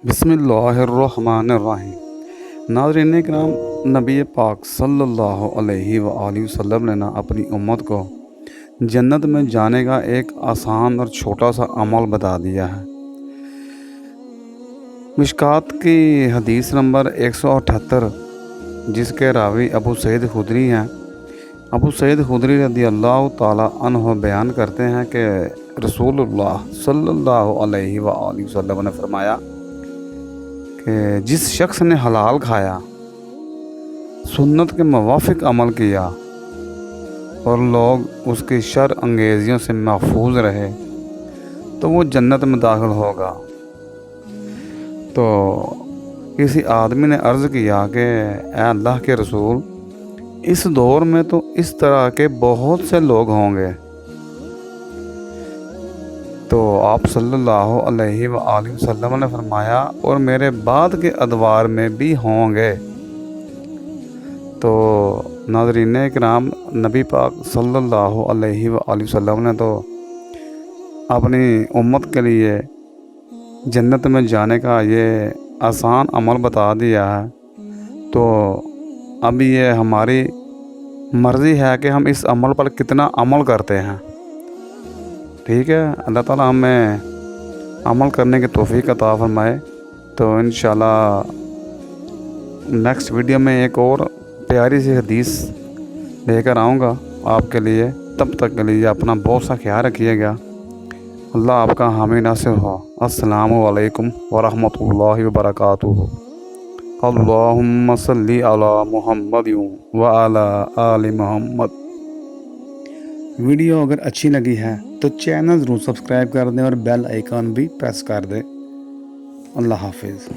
बिस्मिल्लाहिर्रहमानिर्रहीम। नाज़रीन किराम, नबी पाक सल्लल्लाहु अलैहि वसल्लम ने ना अपनी उम्मत को जन्नत में जाने का एक आसान और छोटा सा अमल बता दिया है। मिशकात की हदीस नंबर 178, जिसके रावी अबू सईद खुदरी हैं। अबू सईद खुदरी रज़ी अल्लाह ताला अन्हु बयान करते हैं कि रसूलुल्लाह सल्लल्लाहु अलैहि वसल्लम ने फरमाया कि जिस शख्स ने हलाल खाया, सुन्नत के मुवाफिक अमल किया और लोग उसकी शर अंगेजियों से महफूज रहे तो वो जन्नत में दाखिल होगा। तो किसी आदमी ने अर्ज़ किया कि ऐ अल्लाह के रसूल, इस दौर में तो इस तरह के बहुत से लोग होंगे, तो आप सल्लल्लाहु अलैहि वसल्लम ने फरमाया और मेरे बाद के अदवार में भी होंगे। तो नाज़रीन किराम, नबी पाक सल्लल्लाहु अलैहि वसल्लम ने तो अपनी उम्मत के लिए जन्नत में जाने का ये आसान अमल बता दिया है। तो अब ये हमारी मर्ज़ी है कि हम इस अमल पर कितना अमल करते हैं। ठीक है, अल्लाह ताला हमें अमल करने की तौफीक अता फरमाए। तो इंशाल्लाह नेक्स्ट वीडियो में एक और प्यारी सी हदीस लेकर आऊँगा आपके लिए। तब तक के लिए अपना बहुत सा ख्याल रखिएगा। अल्लाह आपका हामी नासिर हो। अस्सलामु अलैकुम वरहमतुल्लाहि वबरकातुहू। अल्लाहुम्मा सल्ली अला मुहम्मद व अला आलि मुहम्मद। वीडियो अगर अच्छी लगी है तो चैनल ज़रूर सब्सक्राइब कर दें और बेल आइकन भी प्रेस कर दें। अल्लाह हाफिज़।